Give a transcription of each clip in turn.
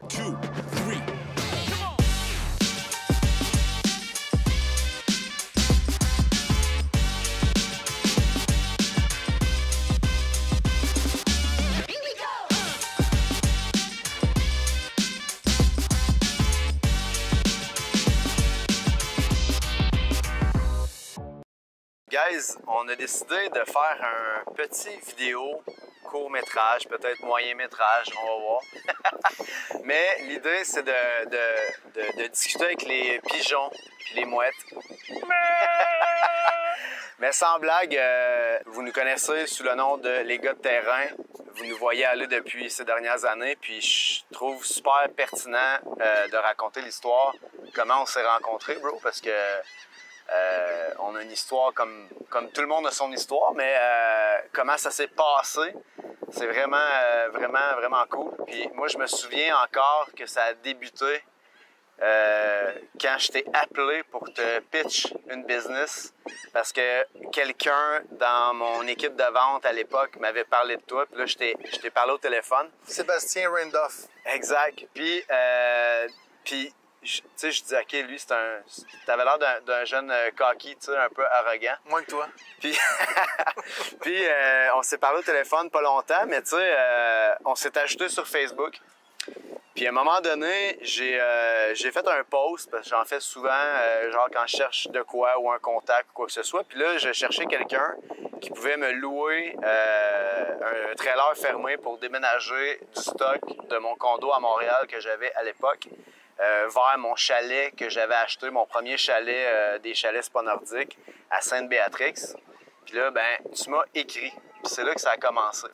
2, 3. Guys, on a décidé de faire un petit vidéo, court-métrage, peut-être moyen-métrage, on va voir. Mais l'idée, c'est de discuter avec les pigeons et les mouettes. Mais sans blague, vous nous connaissez sous le nom de Les Gars de terrain. Vous nous voyez aller depuis ces dernières années, puis je trouve super pertinent de raconter l'histoire, comment on s'est rencontrés, bro, parce que on a une histoire comme tout le monde a son histoire, mais comment ça s'est passé, c'est vraiment cool. Puis moi, je me souviens encore que ça a débuté quand je t'ai appelé pour te pitch une business, parce que quelqu'un dans mon équipe de vente à l'époque m'avait parlé de toi, puis là, je t'ai parlé au téléphone. Sébastien Randolph. Exact. Puis tu sais, je dis, OK, lui, t'avais l'air d'un jeune cocky, tu sais, un peu arrogant. Moins que toi. Puis, on s'est parlé au téléphone pas longtemps, mais tu sais, on s'est ajouté sur Facebook. Puis à un moment donné, j'ai fait un post, parce que j'en fais souvent, genre quand je cherche de quoi ou un contact ou quoi que ce soit. Puis là, je cherchais quelqu'un qui pouvait me louer un trailer fermé pour déménager du stock de mon condo à Montréal que j'avais à l'époque. Vers mon chalet que j'avais acheté, mon premier chalet des chalets Spa Nordique à Sainte-Béatrix. Puis là, ben, tu m'as écrit. Puis c'est là que ça a commencé.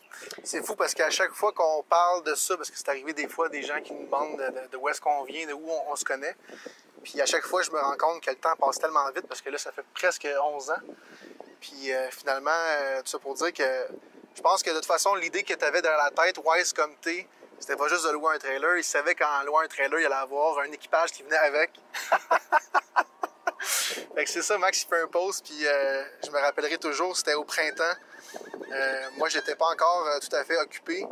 C'est fou parce qu'à chaque fois qu'on parle de ça, parce que c'est arrivé des fois des gens qui nous demandent de où est-ce qu'on vient, de où on se connaît. Puis à chaque fois, je me rends compte que le temps passe tellement vite parce que là, ça fait presque 11 ans. Puis finalement, tout ça pour dire que je pense que de toute façon, l'idée que tu avais dans la tête, wise comme t'es, c'était pas juste de louer un trailer. Il savait qu'en louant un trailer, il allait avoir un équipage qui venait avec. Fait que c'est ça, Max, il fait un post, puis je me rappellerai toujours, c'était au printemps. Moi, j'étais pas encore tout à fait occupé.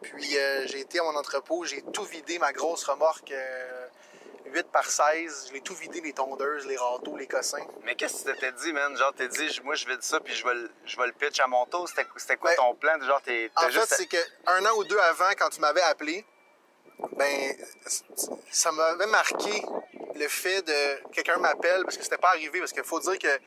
Puis j'ai été à mon entrepôt, j'ai tout vidé, ma grosse remorque 8x16. Je l'ai tout vidé, les tondeuses, les râteaux, les cossins. Mais qu'est-ce que tu t'étais dit, man? Genre, t'es dit, moi, je vide ça, puis je vais le pitch à mon tour. C'était quoi ton plan? Genre, en fait, c'est qu'un an ou deux avant, quand tu m'avais appelé, ben, ça m'avait marqué le fait de quelqu'un m'appelle, parce que c'était pas arrivé, parce qu'il faut dire que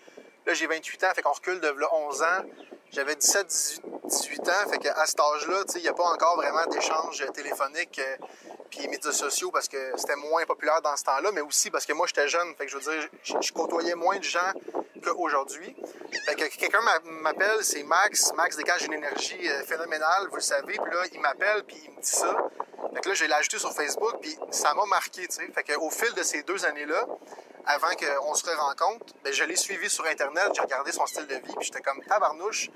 là, j'ai 28 ans, fait qu'on recule de là 11 ans. J'avais 17, 18 ans, fait qu'à cet âge-là, tu sais, il n'y a pas encore vraiment d'échanges téléphoniques puis médias sociaux parce que c'était moins populaire dans ce temps-là, mais aussi parce que moi, j'étais jeune, fait que je veux dire, je côtoyais moins de gens qu'aujourd'hui. Fait que quelqu'un m'appelle, c'est Max. Max dégage une énergie phénoménale, vous le savez, puis là, il m'appelle, puis il me dit ça. Fait que là, je l'ai ajouté sur Facebook, puis ça m'a marqué, tu sais. Fait qu'au fil de ces 2 années-là, avant qu'on se rencontre, ben, je l'ai suivi sur Internet, j'ai regardé son style de vie, puis j'étais comme tabarnouche.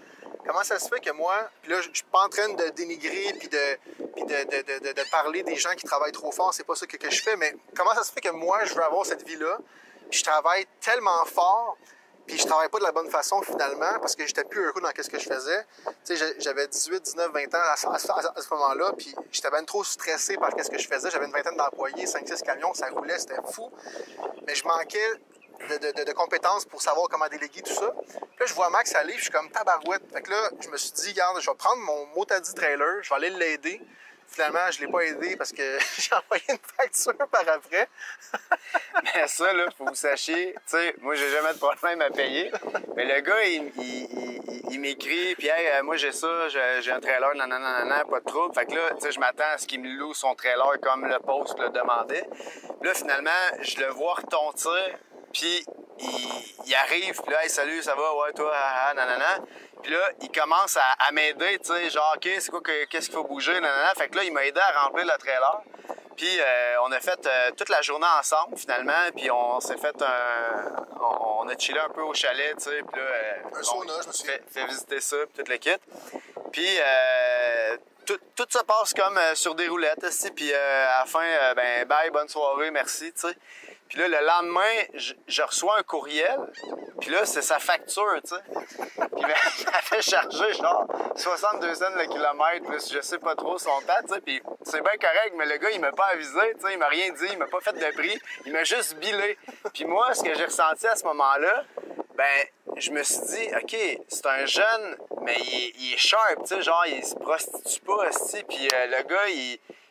Comment ça se fait que moi, puis là, je suis pas en train de dénigrer puis de parler des gens qui travaillent trop fort, c'est pas ça que je fais, mais comment ça se fait que moi, je veux avoir cette vie-là, puis je travaille tellement fort, puis je travaille pas de la bonne façon finalement, parce que j'étais plus heureux dans ce que je faisais. Tu sais, j'avais 18, 19, 20 ans à ce moment-là, puis j'étais bien trop stressé par ce que je faisais. J'avais une vingtaine d'employés, 5-6 camions, ça roulait, c'était fou. Mais je manquais de compétences pour savoir comment déléguer tout ça. Puis là, je vois Max aller, puis je suis comme tabarouette. Fait que là, je me suis dit, regarde, je vais prendre mon motadi trailer, je vais aller l'aider. Finalement, je ne l'ai pas aidé parce que j'ai envoyé une facture par après. Mais ça, là, faut que vous sachiez, tu sais, moi, j'ai jamais de problème à payer. Mais le gars, il m'écrit, puis hey, moi, j'ai ça, j'ai un trailer, nanana, pas de trouble. Fait que là, tu sais, je m'attends à ce qu'il me loue son trailer comme le post le demandait. Puis là, finalement, je le vois retentir, puis il arrive, puis là, hey, salut, ça va, ouais, toi, nanana. Puis là, il commence à m'aider, tu sais, genre, OK, c'est quoi, qu'est-ce qu'il faut bouger, nanana. Fait que là, il m'a aidé à remplir le trailer. Puis on a fait toute la journée ensemble, finalement. Puis on s'est fait on a chillé un peu au chalet, tu sais. Puis là, un sauna, je me suis fait visiter ça, puis tout le kit. Puis tout se passe comme sur des roulettes, aussi, puis à la fin, ben bye, bonne soirée, merci, tu sais. Puis là, le lendemain, je reçois un courriel, puis là, c'est sa facture, tu sais. Puis ça fait charger genre 62 cents le kilomètre, plus je sais pas trop son temps, tu sais. Puis c'est bien correct, mais le gars, il m'a pas avisé, tu sais, il m'a rien dit, il m'a pas fait de prix, il m'a juste bilé. Puis moi, ce que j'ai ressenti à ce moment-là, ben, je me suis dit, OK, c'est un jeune, mais il est sharp, tu sais, genre, il se prostitue pas, aussi, puis le gars,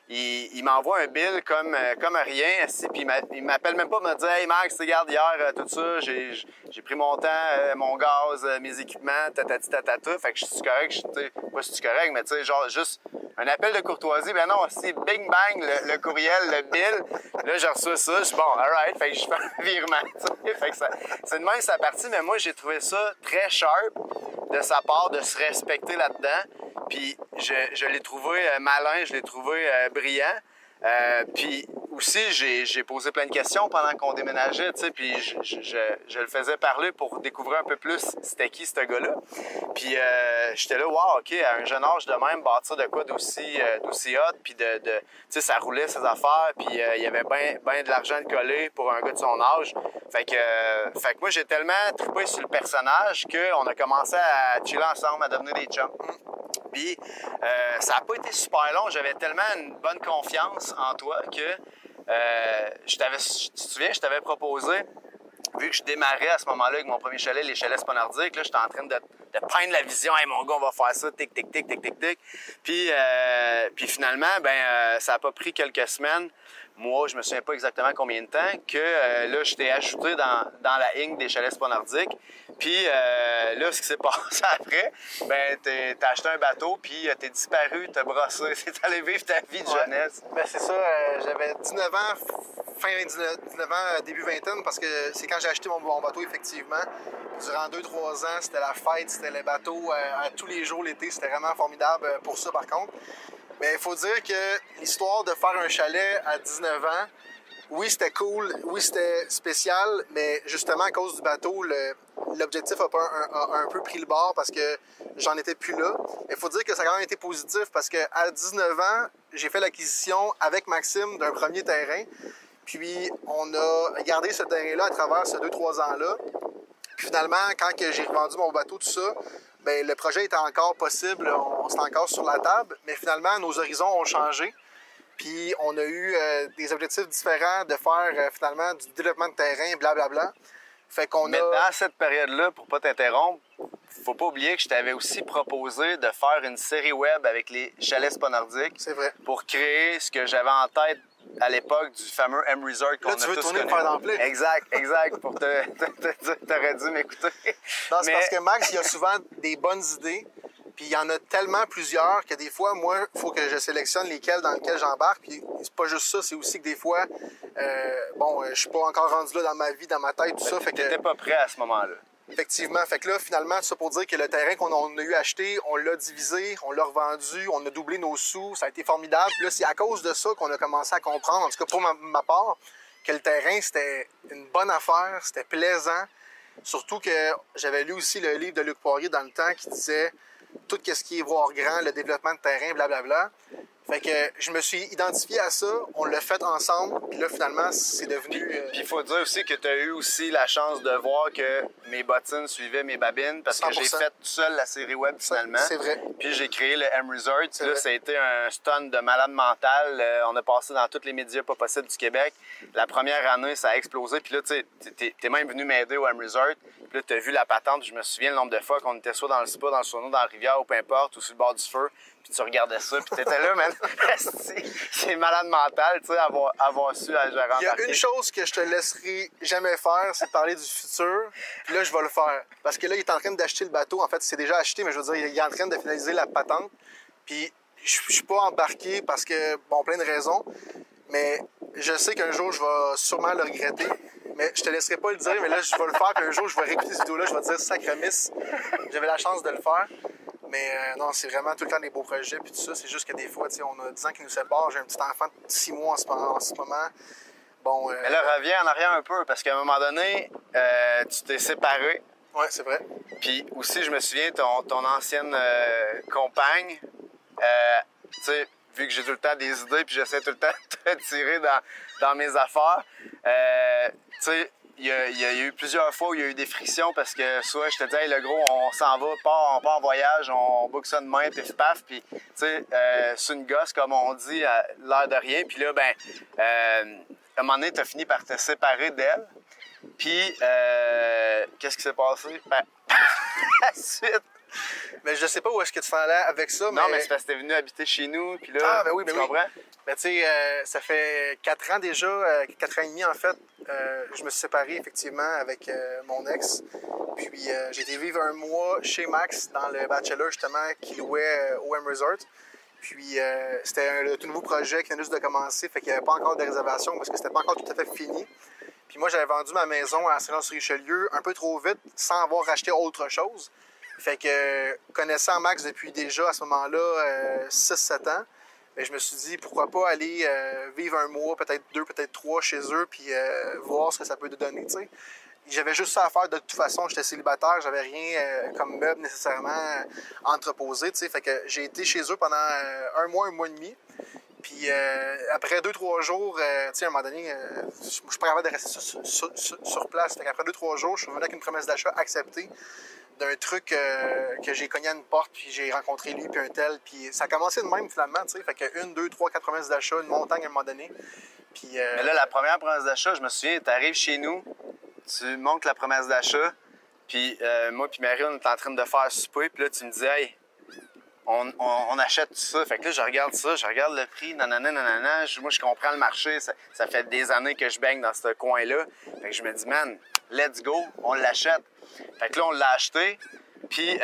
il m'envoie un bill comme à rien, aussi, puis il m'appelle même pas me dire, hey Max, regarde, hier, tout ça, j'ai pris mon temps, mon gaz, mes équipements, tatati tatata, fait que je suis correct, pas si tu correct, mais tu sais, genre, juste un appel de courtoisie, ben non, aussi, bing bang, le courriel, le bill, là, j'ai reçu ça, je suis bon, alright, fait que je fais un virement, tu sais, fait que c'est de même sa partie, mais moi, j'ai trouvé ça très sharp de sa part, de se respecter là-dedans, puis je l'ai trouvé malin, je l'ai trouvé brillant. Puis aussi, j'ai posé plein de questions pendant qu'on déménageait, tu sais, puis je le faisais parler pour découvrir un peu plus c'était qui ce gars-là. Puis j'étais là, wow, OK, à un jeune âge de même, bâtir de quoi d'aussi hot, puis tu sais, ça roulait ses affaires, puis il y avait bien de l'argent de coller pour un gars de son âge. Fait que moi, j'ai tellement trippé sur le personnage qu'on a commencé à chiller ensemble, à devenir des chums. Puis ça n'a pas été super long. J'avais tellement une bonne confiance en toi que tu te souviens, je t'avais proposé, vu que je démarrais à ce moment-là avec mon premier chalet, les chalets Sponardiques, là, j'étais en train de peindre la vision. Hey, mon gars, on va faire ça, tic, tic, tic, tic, tic, tic. Puis finalement, ça n'a pas pris quelques semaines. Moi, je me souviens pas exactement combien de temps, que là, je t'ai ajouté dans la ligne des chalets Sponardiques. Puis là, ce qui s'est passé après, t'as acheté un bateau, puis t'es disparu, t'as brossé, c'est allé vivre ta vie de jeunesse. Ben c'est ça, j'avais 19 ans, fin 19 ans, début vingtaine, parce que c'est quand j'ai acheté mon bateau, effectivement. Durant 2-3 ans, c'était la fête, c'était les bateaux à tous les jours l'été, c'était vraiment formidable pour ça, par contre. Mais il faut dire que l'histoire de faire un chalet à 19 ans, oui, c'était cool, oui, c'était spécial, mais justement, à cause du bateau, l'objectif a un peu pris le bord parce que j'en étais plus là. Il faut dire que ça a quand même été positif parce qu'à 19 ans, j'ai fait l'acquisition avec Maxime d'un premier terrain. Puis, on a gardé ce terrain-là à travers ces 2-3 ans-là. Puis finalement, quand j'ai revendu mon bateau, tout ça, le projet était encore possible, on était encore sur la table, mais finalement, nos horizons ont changé. Puis on a eu des objectifs différents de faire finalement du développement de terrain, blablabla. Fait qu'on Mais dans cette période-là, pour pas t'interrompre, faut pas oublier que je t'avais aussi proposé de faire une série web avec les chalets Sponardiques. C'est vrai. Pour créer ce que j'avais en tête à l'époque du fameux M-Resort qu'on a tous connu. Là, tu veux tourner le fer d'emblée. Exact, pour t'aurais dû m'écouter. Non, c'est parce que Max, il a souvent des bonnes idées, puis il y en a tellement plusieurs que des fois, moi, il faut que je sélectionne dans lesquels j'embarque, puis c'est pas juste ça, c'est aussi que des fois, je suis pas encore rendu là dans ma vie, dans ma tête, tout ça. Fait que t'étais pas prêt à ce moment-là. Effectivement. Fait que là, finalement, c'est ça pour dire que le terrain qu'on a eu acheté, on l'a divisé, on l'a revendu, on a doublé nos sous, ça a été formidable. Puis là, c'est à cause de ça qu'on a commencé à comprendre, en tout cas pour ma part, que le terrain, c'était une bonne affaire, c'était plaisant. Surtout que j'avais lu aussi le livre de Luc Poirier dans le temps qui disait tout ce qui est voir grand, le développement de terrain, blablabla. Fait que je me suis identifié à ça, on l'a fait ensemble, puis là, finalement, c'est devenu... Puis il faut dire aussi que tu as eu aussi la chance de voir que mes bottines suivaient mes babines, parce 100%. que j'ai fait tout seul la série web, finalement. C'est vrai. Puis j'ai créé le M-Resort, puis là, ça a été un stunt de malade mental. On a passé dans tous les médias pas possibles du Québec. La première année, ça a explosé, puis là, tu sais, t'es même venu m'aider au M-Resort, puis là, t'as vu la patente, je me souviens le nombre de fois qu'on était soit dans le spa, dans le sauna, dans la rivière, ou peu importe, ou sur le bord du feu, puis tu regardais ça, puis t'étais là, man. C'est malade mental, tu sais, avoir su à gérer. Il y a une chose que je te laisserai jamais faire, c'est de parler du futur. Puis là, je vais le faire. Parce que là, il est en train d'acheter le bateau. En fait, c'est déjà acheté, mais je veux dire, il est en train de finaliser la patente. Puis je suis pas embarqué parce que, bon, plein de raisons. Mais je sais qu'un jour, je vais sûrement le regretter. Mais je te laisserai pas le dire, mais là, je vais le faire. Puis un jour, je vais réécouter cette vidéo-là, je vais te dire, sacremisse, j'avais la chance de le faire. Mais non, c'est vraiment tout le temps des beaux projets puis tout ça. C'est juste que des fois, tu sais, on a 10 ans qui nous séparent. J'ai un petit enfant de 6 mois en ce moment. Bon, Mais là, reviens en arrière un peu, parce qu'à un moment donné, tu t'es séparé. Ouais, c'est vrai. Puis aussi, je me souviens, ton ancienne compagne, tu sais, vu que j'ai tout le temps des idées puis j'essaie tout le temps de tirer dans mes affaires, tu sais, il y a eu plusieurs fois où il y a eu des frictions parce que soit je te dis, hey, le gros, on s'en va, on part en voyage, on book ça demain, pif paf, puis tu sais, c'est une gosse, comme on dit, à l'air de rien. Puis là, à un moment donné, t'as fini par te séparer d'elle. Puis, qu'est-ce qui s'est passé? La suite. Mais je sais pas où est-ce que tu t'en allais avec ça, mais... Non, mais c'est parce que t'es venu habiter chez nous, puis là, tu comprends? Ben, tu sais, ça fait 4 ans déjà, 4 ans et demi en fait, je me suis séparé effectivement avec mon ex. Puis j'ai été vivre un mois chez Max dans le Bachelor justement qui louait OM Resort. Puis c'était un tout nouveau projet qui venait juste de commencer, fait qu'il n'y avait pas encore de réservation parce que c'était pas encore tout à fait fini. Puis moi j'avais vendu ma maison à Saint-Laurent-sur-Richelieu un peu trop vite sans avoir racheté autre chose. Fait que connaissant Max depuis déjà à ce moment-là 6-7 ans, bien, je me suis dit pourquoi pas aller vivre un mois, peut-être 2, peut-être 3 chez eux, puis voir ce que ça peut te donner, tu sais. J'avais juste ça à faire de toute façon, j'étais célibataire, j'avais rien comme meuble nécessairement entreposé, tu sais. Fait que j'ai été chez eux pendant un mois et demi. Puis après 2-3 jours, tu sais, à un moment donné, je suis pas capable de rester sur place. Fait qu'après 2-3 jours, je suis revenu avec une promesse d'achat acceptée d'un truc que j'ai cogné à une porte, puis j'ai rencontré lui, puis un tel. Puis ça a commencé de même, finalement, tu sais. Fait que 1, 2, 3, 4 promesses d'achat, une montagne à un moment donné. Puis, Mais là, la première promesse d'achat, je me souviens, tu arrives chez nous, tu montes la promesse d'achat, puis moi puis Marie, on est en train de faire souper, puis là, tu me dis, hey, on achète tout ça. Fait que là, je regarde ça, je regarde le prix, nanana, nanana. Moi, je comprends le marché. Ça fait des années que je baigne dans ce coin-là. Fait que je me dis, man, let's go, on l'achète. Fait que là, on l'a acheté, puis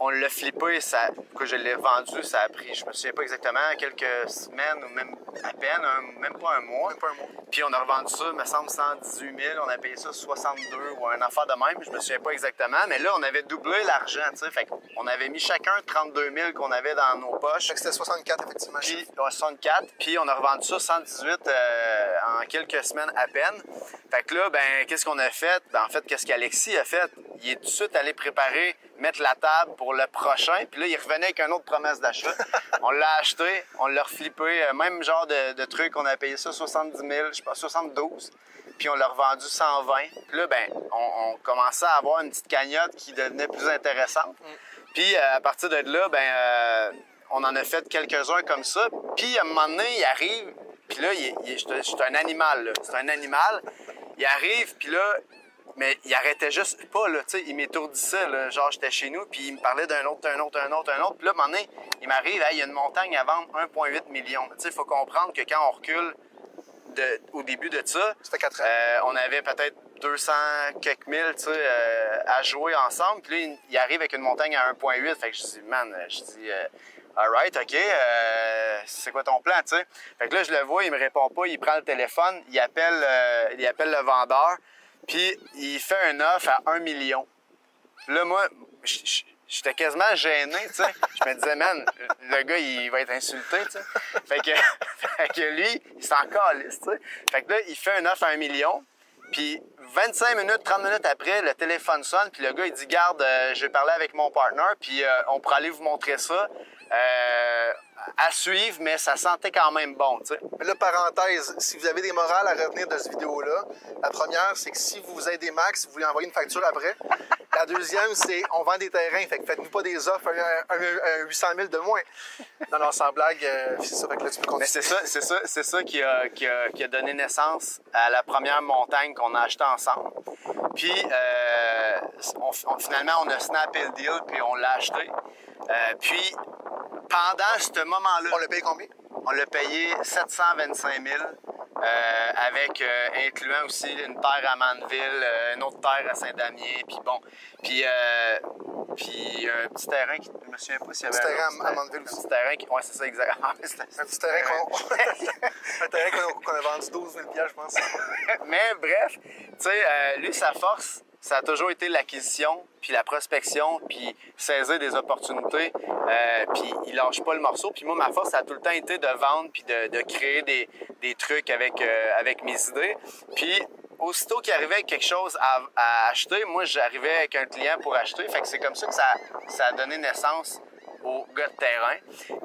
on l'a flippé. Quand je l'ai vendu, ça a pris, je me souviens pas exactement, quelques semaines ou même à peine, même pas un mois. même pas un mois. Puis on a revendu ça, me semble, 118 000. On a payé ça 62 ou un affaire de même. Je me souviens pas exactement. Mais là, on avait doublé l'argent, tu sais. Fait qu'on avait mis chacun 32 000 qu'on avait dans nos poches. Fait que c'était 64, effectivement. Puis, 64. Puis on a revendu ça 118 en quelques semaines à peine. Fait que là, ben, qu'est-ce qu'on a fait? Ben, en fait, qu'est-ce qu'Alexis a fait? Il est tout de suite allé préparer, mettre la table pour le prochain. Puis là, il revenait avec une autre promesse d'achat. On l'a acheté, on l'a reflippé. Même genre de truc, on a payé ça 70 000, je sais pas, 72. Puis on l'a revendu 120. Puis là, ben, on commençait à avoir une petite cagnotte qui devenait plus intéressante. Puis à partir de là, ben, on en a fait quelques-uns comme ça. Puis à un moment donné, il arrive, puis là, c'est un animal, là. C'est un animal. Il arrive, puis là, mais il arrêtait juste pas, là, tu sais, il m'étourdissait, là, genre j'étais chez nous, puis il me parlait d'un autre. Puis là, à un moment donné, il m'arrive, hey, il y a une montagne à vendre 1,8 million. Tu sais, il faut comprendre que quand on recule au début de ça, Ça fait 4 ans. on avait peut-être 200 quelques mille, tu sais, à jouer ensemble, puis là, il arrive avec une montagne à 1,8, fait que je dis, man, alright, OK, c'est quoi ton plan, tu sais? Fait que là, je le vois, il me répond pas, il prend le téléphone, il appelle le vendeur, puis il fait un offre à 1 million. Là, moi, j'étais quasiment gêné, tu sais. Je me disais, man, le gars, il va être insulté, tu sais. Fait que lui, il s'en calisse, tu sais. Fait que là, il fait un offre à 1 million, puis 25 minutes, 30 minutes après, le téléphone sonne, puis le gars, il dit, garde, je vais parler avec mon partner, puis on pourra aller vous montrer ça. À suivre, mais ça sentait quand même bon, tu sais. Mais là, parenthèse, si vous avez des morales à retenir de cette vidéo-là, la première, c'est que si vous aidez Max, vous lui envoyez une facture après. La deuxième, c'est on vend des terrains, fait que faites-nous pas des offres un 800 000 de moins. Non, sans blague, c'est ça, fait que là, tu peux continuer. Mais c'est ça qui a donné naissance à la première montagne qu'on a achetée ensemble. Puis, finalement, on a snappé le deal, puis on l'a acheté. Puis, pendant ce moment-là... On l'a payé combien? On l'a payé 725 000, avec incluant aussi une terre à Mandeville, une autre terre à Saint-Damien, puis bon. Puis un petit terrain qui... Je me souviens pas s'il y avait Un petit terrain à Mandeville aussi. Un petit terrain qui... Ouais, c'est ça, exact. Un petit terrain qu'on a vendu 12 000 $, je pense. Mais bref, tu sais, lui, sa force, ça a toujours été l'acquisition, puis la prospection, puis saisir des opportunités, puis il lâche pas le morceau. Puis moi, ma force, ça a tout le temps été de vendre, puis de créer des trucs avec mes idées. Puis aussitôt qu'il arrivait quelque chose à acheter, moi, j'arrivais avec un client pour acheter. Fait que c'est comme ça que ça a donné naissance aux gars de terrain.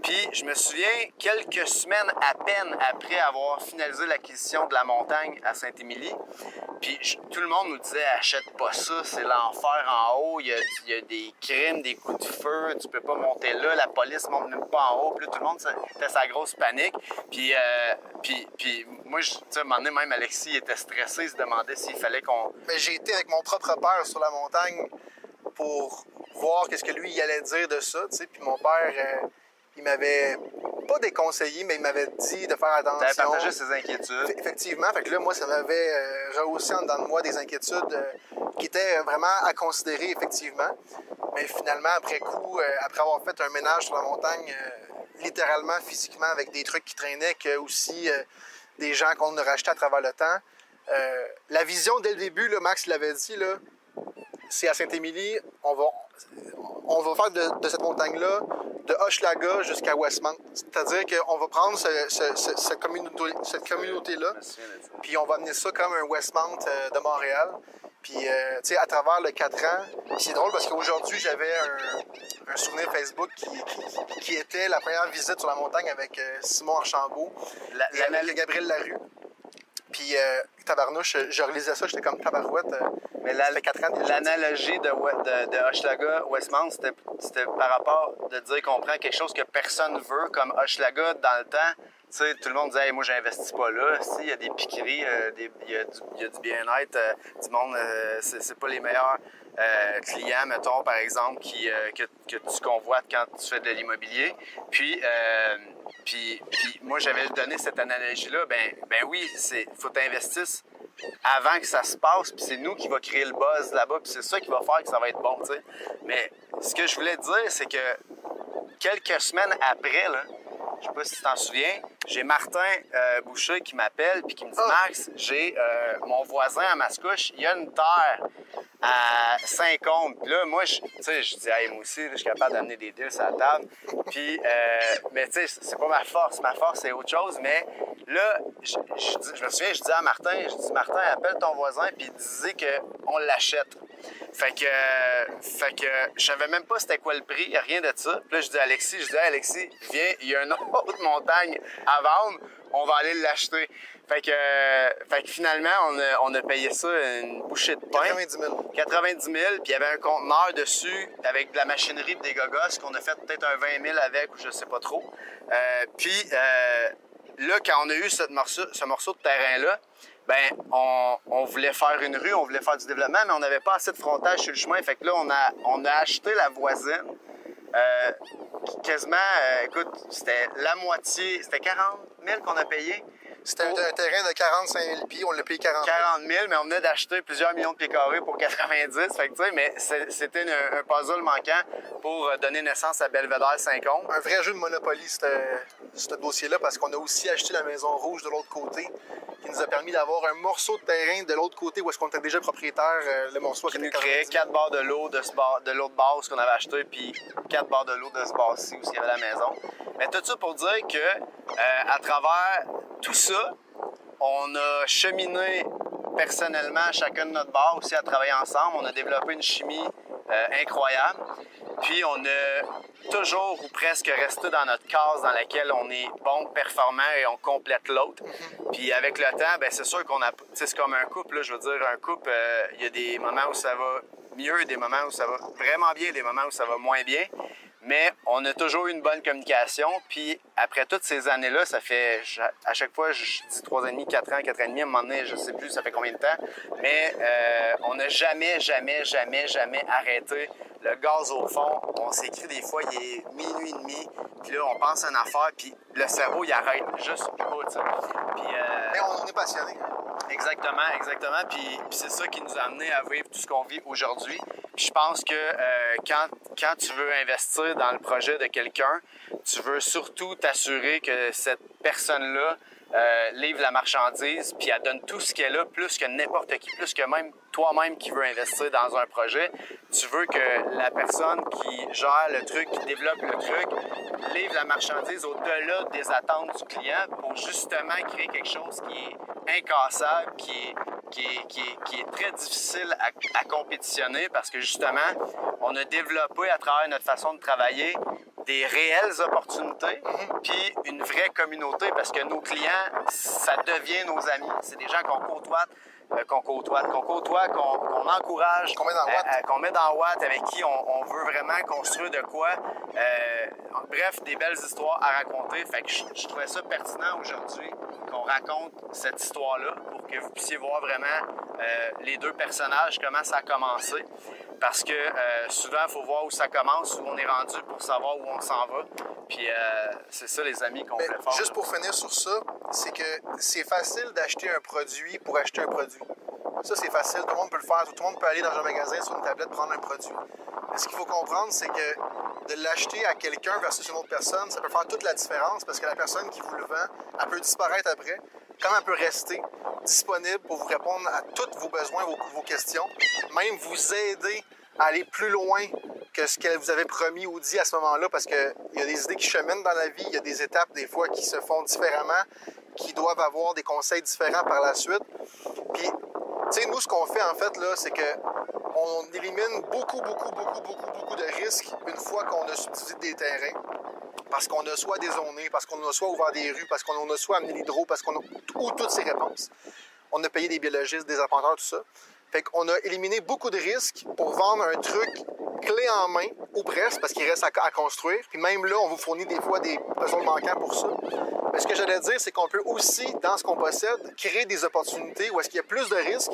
Puis je me souviens, quelques semaines à peine après avoir finalisé l'acquisition de la montagne à Saint-Émilie, puis tout le monde nous disait « Achète pas ça, c'est l'enfer en haut, il y a des crimes, des coups de feu, tu peux pas monter là, la police monte même pas en haut. » Puis là, tout le monde était sa grosse panique. Puis moi, tu sais, à un moment donné, même Alexis était stressé, il se demandait s'il fallait qu'on... Mais j'ai été avec mon propre père sur la montagne pour voir qu'est-ce que lui il allait dire de ça, tu sais. Puis mon père, il m'avait pas déconseillé, mais il m'avait dit de faire attention. T'avais partagé ses inquiétudes. Effectivement, fait que là, moi, ça m'avait rehaussé en dedans de moi des inquiétudes qui étaient vraiment à considérer, effectivement. Mais finalement, après coup, après avoir fait un ménage sur la montagne, littéralement, physiquement, avec des trucs qui traînaient, que aussi des gens qu'on a rachetés à travers le temps. La vision dès le début, là, Max l'avait dit, là, c'est à Saint-Émilie, on va faire de cette montagne-là de Hochelaga jusqu'à Westmount. C'est-à-dire qu'on va prendre cette communauté-là, puis on va amener ça comme un Westmount de Montréal. Puis, tu sais, à travers le 4 ans, c'est drôle parce qu'aujourd'hui, j'avais un souvenir Facebook qui était la première visite sur la montagne avec Simon Archambault et Gabriel Larue. Puis, tabarnouche, je relisais ça, j'étais comme tabarouette. Mais l'analogie de Hochelaga, Westmount, c'était par rapport de dire qu'on prend quelque chose que personne veut, comme Hochelaga dans le temps. Tu sais, tout le monde disait hey, « moi, j'investis pas là. » Il y a des piqueries, il y a du bien-être, du monde, c'est pas les meilleurs clients, mettons, par exemple, que tu convoites quand tu fais de l'immobilier. Puis moi, j'avais donné cette analogie-là. Ben oui, faut t'investir avant que ça se passe, puis c'est nous qui va créer le buzz là-bas, puis c'est ça qui va faire que ça va être bon, tu sais. Mais ce que je voulais dire, c'est que quelques semaines après, là, je sais pas si tu t'en souviens, j'ai Martin Boucher qui m'appelle puis qui me dit « Max, j'ai mon voisin à Mascouche, il y a une terre à Saint-Côme. » Puis là, moi, je dis hey, « moi aussi, là, je suis capable d'amener des deals sur la table. » Puis, mais tu sais, c'est pas ma force. Ma force, c'est autre chose. Mais là, je me souviens, je dis à Martin, Martin, appelle ton voisin puis dis qu'on l'achète. Fait que je savais même pas c'était quoi le prix, rien de ça. Puis là, je dis à Alexis, hey, Alexis, viens, il y a une autre montagne à vendre, on va aller l'acheter. Fait que finalement, on a payé ça une bouchée de pain. 90 000. 90 000, puis il y avait un conteneur dessus avec de la machinerie et des gogos qu'on a fait peut-être un 20 000 avec, ou je sais pas trop. Puis là, quand on a eu ce morceau de terrain-là, ben on voulait faire une rue, on voulait faire du développement, mais on n'avait pas assez de frontage sur le chemin. Fait que là, on a acheté la voisine. Quasiment, écoute, c'était la moitié, c'était 40 000 qu'on a payé. C'était un terrain de 45 000 pieds, on l'a payé 40 000. 40 000, mais on venait d'acheter plusieurs millions de pieds carrés pour 90. Fait que, tu sais, mais c'était un puzzle manquant pour donner naissance à Belvédère Saint-Côme. Un vrai jeu de Monopoly, ce dossier-là, parce qu'on a aussi acheté la Maison Rouge de l'autre côté, qui nous a permis d'avoir un morceau de terrain de l'autre côté où est-ce qu'on était déjà propriétaire, le morceau qui nous créait 4 barres de l'eau de l'autre bord où on avait acheté, puis 4 barres de l'eau de ce bord-ci où il y avait la maison. Mais tout ça pour dire que à travers tout ça, on a cheminé personnellement chacun de notre bord aussi à travailler ensemble. On a développé une chimie incroyable. Puis on a toujours ou presque resté dans notre case dans laquelle on est bon, performant et on complète l'autre. Puis avec le temps, ben c'est sûr qu'on a, c'est comme un couple, là, je veux dire, un couple, il y a des moments où ça va mieux, des moments où ça va vraiment bien, des moments où ça va moins bien. Mais on a toujours eu une bonne communication. Puis après toutes ces années-là, ça fait, à chaque fois, je dis 3 ans et demi, 4 ans, 4 ans et demi, à un moment donné, je sais plus ça fait combien de temps. Mais on n'a jamais arrêté. Le gaz au fond, on s'écrit des fois, il est minuit et demi, puis là, on pense à une affaire, puis le cerveau, il arrête juste pas, tu sais. Mais on est passionné. Exactement. Puis c'est ça qui nous a amené à vivre tout ce qu'on vit aujourd'hui. Puis je pense que quand tu veux investir dans le projet de quelqu'un, tu veux surtout t'assurer que cette personne-là livre la marchandise, puis elle donne tout ce qu'elle a, plus que n'importe qui, plus que même toi-même qui veux investir dans un projet. Tu veux que la personne qui gère le truc, qui développe le truc, livre la marchandise au-delà des attentes du client pour justement créer quelque chose qui est incassable, qui est très difficile à compétitionner parce que justement, on a développé à travers notre façon de travailler des réelles opportunités, puis une vraie communauté, parce que nos clients, ça devient nos amis. C'est des gens qu'on côtoie, qu'on encourage, qu'on met dans Watt, avec qui on veut vraiment construire de quoi. Bref, des belles histoires à raconter. Fait que je trouvais ça pertinent aujourd'hui qu'on raconte cette histoire-là pour que vous puissiez voir vraiment les deux personnages, comment ça a commencé. Parce que souvent, il faut voir où ça commence, où on est rendu pour savoir où on s'en va. Puis c'est ça, les amis, qu'on voulait faire. Juste pour finir sur ça, c'est que c'est facile d'acheter un produit pour acheter un produit. Ça, c'est facile. Tout le monde peut le faire. Tout le monde peut aller dans un magasin sur une tablette prendre un produit. Mais ce qu'il faut comprendre, c'est que de l'acheter à quelqu'un versus une autre personne, ça peut faire toute la différence parce que la personne qui vous le vend, elle peut disparaître après, comme elle peut rester disponible pour vous répondre à tous vos besoins, vos questions, même vous aider à aller plus loin que ce qu'elle vous avait promis ou dit à ce moment-là, parce qu'il y a des idées qui cheminent dans la vie, il y a des étapes des fois qui se font différemment, qui doivent avoir des conseils différents par la suite. Puis, tu sais, nous, ce qu'on fait en fait, là, c'est que on élimine beaucoup de risques une fois qu'on a subdivisé des terrains. Parce qu'on a soit dézoné, parce qu'on a soit ouvert des rues, parce qu'on a soit amené l'hydro, parce qu'on a ou toutes ces réponses. On a payé des biologistes, des arpenteurs, tout ça. Fait qu'on a éliminé beaucoup de risques pour vendre un truc clé en main, ou presque, parce qu'il reste à construire. Puis même là, on vous fournit des fois des besoins manquants pour ça. Mais ce que j'allais dire, c'est qu'on peut aussi, dans ce qu'on possède, créer des opportunités où est-ce qu'il y a plus de risques,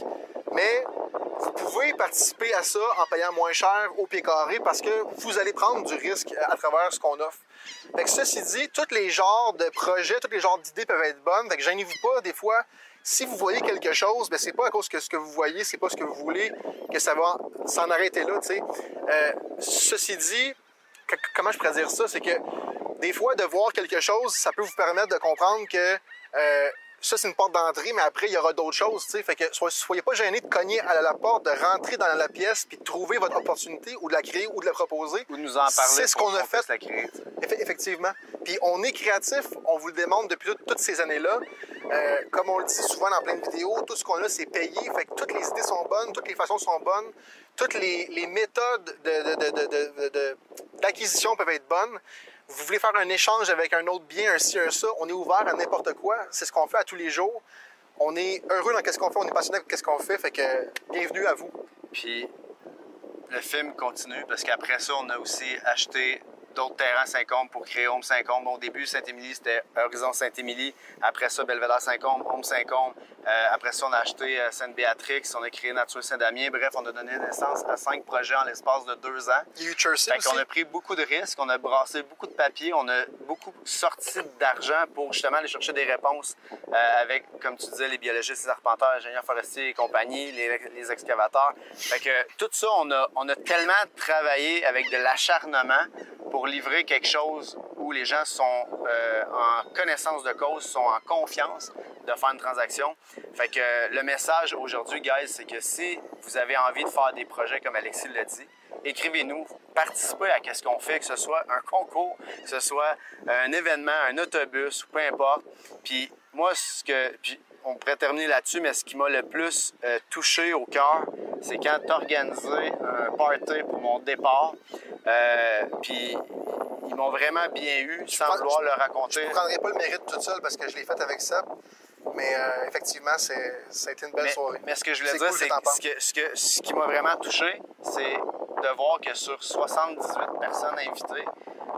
mais vous pouvez participer à ça en payant moins cher au pied carré parce que vous allez prendre du risque à travers ce qu'on offre. Fait que ceci dit, tous les genres de projets, tous les genres d'idées peuvent être bonnes. Fait que gênez-vous pas, des fois, si vous voyez quelque chose, bien, c'est pas à cause que ce que vous voyez, c'est pas ce que vous voulez, que ça va s'en arrêter là, tu sais. Ceci dit, comment je pourrais dire ça? C'est que des fois, de voir quelque chose, ça peut vous permettre de comprendre que ça, c'est une porte d'entrée, mais après, il y aura d'autres choses, tu sais. Fait que soyez pas gênés de cogner à la porte, de rentrer dans la pièce, puis de trouver votre opportunité, ou de la créer, ou de la proposer. Ou de nous en parler. C'est ce qu'on a fait. La créer. Effectivement. Puis on est créatif, on vous le démontre depuis toutes ces années-là. Comme on le dit souvent dans plein de vidéos, tout ce qu'on a, c'est payé. Fait que toutes les idées sont bonnes, toutes les façons sont bonnes, toutes les méthodes d'acquisition peuvent être bonnes. Vous voulez faire un échange avec un autre bien, un ci, un ça, on est ouvert à n'importe quoi. C'est ce qu'on fait à tous les jours. On est heureux dans ce qu'on fait, on est passionné de ce qu'on fait. Fait que bienvenue à vous. Puis le film continue parce qu'après ça, on a aussi acheté d'autres terrains à Saint-Côme pour créer Home Saint-Côme. Au début, Saint-Émilie, c'était Horizon Saint-Émilie. Après ça, Belvédère Saint-Côme, Home Saint-Côme. Après ça, on a acheté Sainte-Béatrix, on a créé Nature Saint-Damien. Bref, on a donné naissance à 5 projets en l'espace de 2 ans. Il y a eu Chelsea aussi. On a pris beaucoup de risques, on a brassé beaucoup de papier, on a beaucoup sorti d'argent pour justement aller chercher des réponses avec, comme tu disais, les biologistes, les arpenteurs, les ingénieurs forestiers et compagnie, les excavateurs. Fait que tout ça, on a tellement travaillé avec de l'acharnement pour livrer quelque chose où les gens sont en connaissance de cause, sont en confiance de faire une transaction. Fait que le message aujourd'hui, guys, c'est que si vous avez envie de faire des projets comme Alexis l'a dit, écrivez-nous, participez à ce qu'on fait, que ce soit un concours, que ce soit un événement, un autobus, ou peu importe. Puis moi, puis on pourrait terminer là-dessus, mais ce qui m'a le plus touché au cœur, c'est quand tu as organisé un party pour mon départ. Puis ils m'ont vraiment bien eu, sans vouloir le raconter. Je ne prendrai pas le mérite toute seule parce que je l'ai fait avec ça. Mais effectivement, ça a été une belle soirée. Mais ce que je voulais dire, c'est que ce qui m'a vraiment touché, c'est de voir que sur 78 personnes invitées,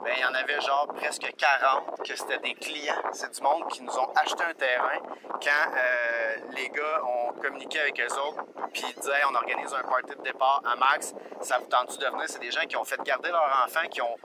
bien, il y en avait genre presque 40 que c'était des clients. C'est du monde qui nous ont acheté un terrain quand les gars ont communiqué avec eux autres puis ils disaient hey, on organise un party de départ à Max, ça vous tente-tu de venir? C'est des gens qui ont fait garder leur enfant, qui ont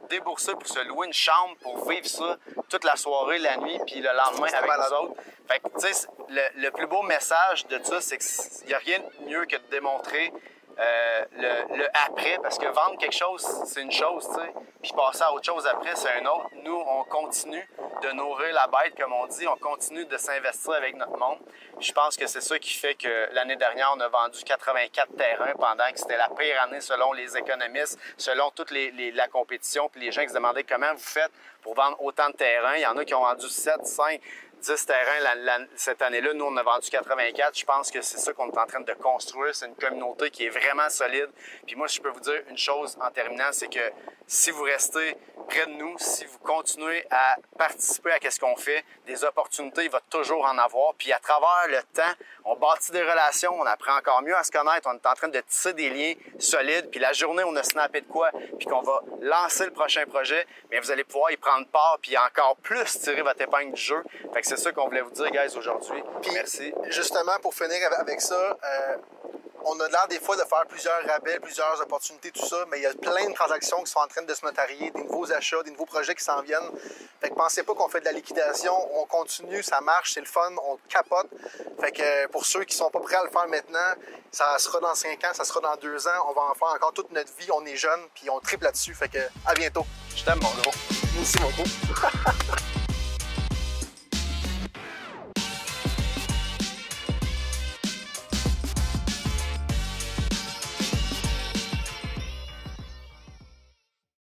déboursé pour se louer une chambre pour vivre ça toute la soirée, la nuit, puis le lendemain avec nous autres. Fait que, tu sais, le plus beau message de ça, c'est qu'il n'y a rien de mieux que de démontrer le après, parce que vendre quelque chose, c'est une chose, tu sais, puis passer à autre chose après, c'est un autre. Nous, on continue de nourrir la bête, comme on dit, on continue de s'investir avec notre monde. Puis je pense que c'est ça qui fait que l'année dernière, on a vendu 84 terrains pendant que c'était la pire année selon les économistes, selon toute la compétition, puis les gens qui se demandaient comment vous faites pour vendre autant de terrains. Il y en a qui ont vendu 7, 5, 10 terrains cette année-là. Nous, on a vendu 84. Je pense que c'est ça qu'on est en train de construire. C'est une communauté qui est vraiment solide. Puis moi, je peux vous dire une chose en terminant, c'est que si vous restez près de nous, si vous continuez à participer à ce qu'on fait, des opportunités, il va toujours en avoir. Puis à travers le temps, on bâtit des relations, on apprend encore mieux à se connaître, on est en train de tisser des liens solides. Puis la journée où on a snappé de quoi, puis qu'on va lancer le prochain projet, bien, vous allez pouvoir y prendre part, puis encore plus tirer votre épingle du jeu. Fait que c'est ça qu'on voulait vous dire, guys, aujourd'hui. Puis, merci. Justement, pour finir avec ça, on a l'air des fois de faire plusieurs rabais, plusieurs opportunités, tout ça, mais il y a plein de transactions qui sont en train de se notarier, des nouveaux achats, des nouveaux projets qui s'en viennent. Fait que pensez pas qu'on fait de la liquidation, on continue, ça marche, c'est le fun, on capote. Fait que pour ceux qui sont pas prêts à le faire maintenant, ça sera dans 5 ans, ça sera dans 2 ans, on va en faire encore toute notre vie, on est jeunes, puis on triple là-dessus. Fait que à bientôt. Je t'aime, mon gros. Merci, mon gros.